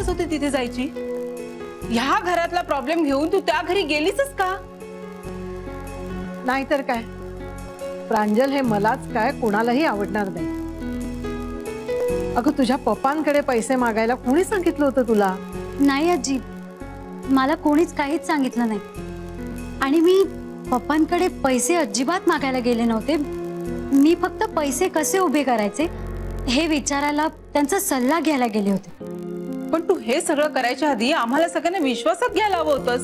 गरज होती तिथे जायची? ह्या घरातला प्रॉब्लेम घेऊन तू त्या घरी गेलीसच का? नाहीतर काय, प्रांजल हे मलाच काय कोणालाही आवडणार नाही. अगं तुझ्या पप्पांकडे पैसे मागायला कोणी सांगितलं होतं तुला? नाही आजी, मला कोणीच काहीच सांगितलं नाही. आणि मी पप्पांकडे पैसे अजिबात मागायला गेले नव्हते. मी फक्त पैसे कसे उभे करायचे हे विचारायला त्यांचा सल्ला घ्यायला गेले होते. पण तू हे सगळं करायच्या आधी आम्हाला सगळ्यांना विश्वासात घ्यायला हवं होतंस.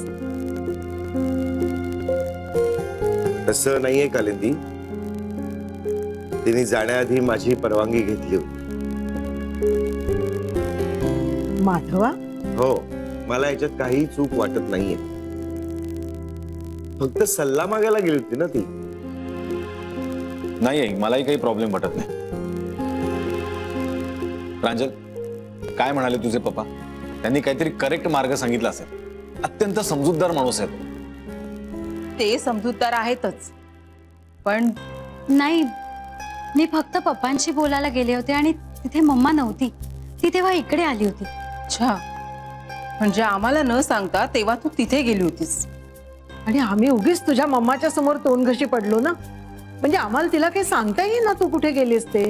तसं नाहीये कालिंदी, तिने जाण्याआधी माझी परवानगी घेतली होती. माधवा, हो, मला याच्यात काही चूक वाटत नाहीये. फक्त सल्ला मागायला गेली होती ना ती. नाही, मलाही काही प्रॉब्लेम वाटत नाही. प्रांजल, काय म्हणाले तुझे पप्पा? त्यांनी काहीतरी करेक्ट मार्ग सांगितला असेल. अत्यंत समजूतदार माणूस आहे. ते समजूतदार आहेतच, पण नाही, मी फक्त पप्पांशी बोलायला गेले होते आणि तिथे मम्मा नव्हती. ती तेव्हा इकडे आली होती. अच्छा, म्हणजे आम्हाला न सांगता तेव्हा तू तिथे गेली होतीस. आणि आम्ही उगीच तुझ्या मम्माच्या समोर तोंड घशी पडलो ना. म्हणजे आम्हाला तिला काही सांगता येईल ना तू कुठे गेलीस ते.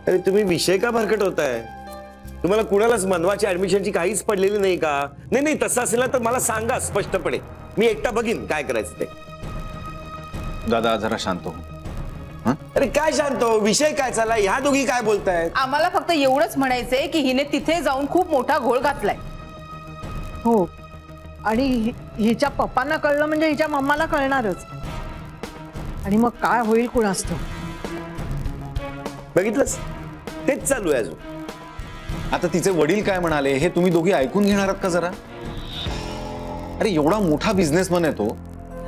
अरे तुम्ही विषय का भरकट होताय? तुम्हाला कुणालाच मनवाची ऍडमिशनची काहीच पडलेली नाही का? नाही नाही, तसं असेल ना तर मला सांगा स्पष्टपणे. मी एकटा बघीन काय करायचं ते. दादा जरा शांत हो. अरे काय शांत हो? विषय काय चालला? ह्या दोघी काय बोलतायत? आम्हाला फक्त एवढंच म्हणायचंय की हिने तिथे जाऊन खूप मोठा घोळ घातलाय. हो, आणि हिच्या पप्पांना कळलं म्हणजे हिच्या मम्माला कळणारच. आणि मग काय होईल कुणास ठाऊक. बघितलंस, तेच चालू आहे अजून. आता तिचे वडील काय म्हणाले हे तुम्ही दोघी ऐकून घेणार आहात का जरा? अरे एवढा मोठा बिझनेसमन आहे तो,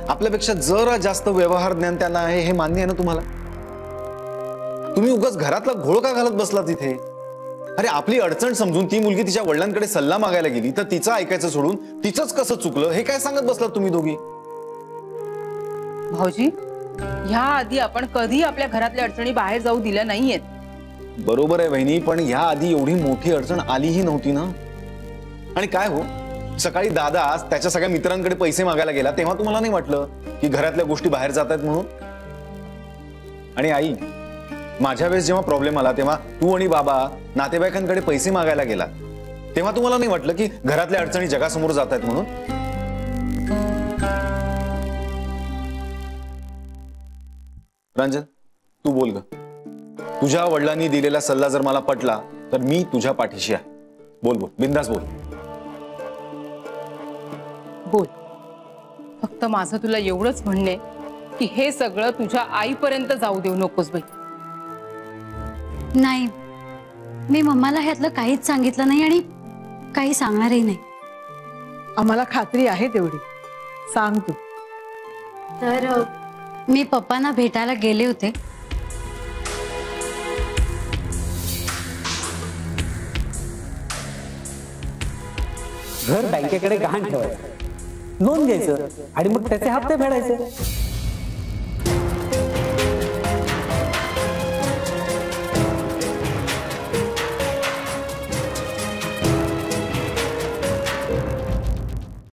आपल्यापेक्षा जरा जास्त व्यवहार ज्ञान त्यांना आहे हे मान्य आहे ना तुम्हाला? तुम्ही उगाच घरातला घोळ का घालत बसला तिथे? अरे आपली अडचण समजून ती मुलगी तिच्या वडिलांकडे सल्ला मागायला गेली तर तिचं ऐकायचं सोडून तिचंच कसं चुकलं हे काय सांगत बसलात तुम्ही दोघी? भाऊजी, ह्या आधी आपण कधी आपल्या घरातल्या अडचणी बाहेर जाऊ दिल्या नाहीयेत. बरोबर आहे वहिनी, पण ह्या आधी एवढी मोठी अडचण आलीही नव्हती ना. आणि काय हो, सकाळी दादा त्याच्या सगळ्या मित्रांकडे पैसे मागायला गेला तेव्हा तुम्हाला नाही वाटलं की घरातल्या गोष्टी बाहेर जात आहेत म्हणून? आणि आई, माझ्या वेळेस जेव्हा प्रॉब्लेम आला तेव्हा तू आणि बाबा नातेवाईकांकडे पैसे मागायला गेला तेव्हा तुम्हाला नाही वाटलं की घरातल्या अडचणी जगासमोर जात आहेत म्हणून? प्रांजल, तू बोल ग. तुझ्या वडिलांनी दिलेला सल्ला जर मला पटला तर मी तुझ्या पाठीशी आहे. बोल बोल, बिंदास बोल. बोल. फक्त माझं तुला एवढंच म्हणणे की हे सगळं तुझ्या आईपर्यंत जाऊ देऊ नकोस बाई. नाही, मी मम्माला ह्यातलं काहीच सांगितलं नाही आणि काही सांगणारही नाही. आम्हाला खात्री आहे तेवढी. सांग तू. तर मी पप्पांना भेटायला गेले होते. घर बँकेकडे गहाण ठेवायचं, लोन घ्यायचं आणि मग त्याचे हप्ते फेडायचे.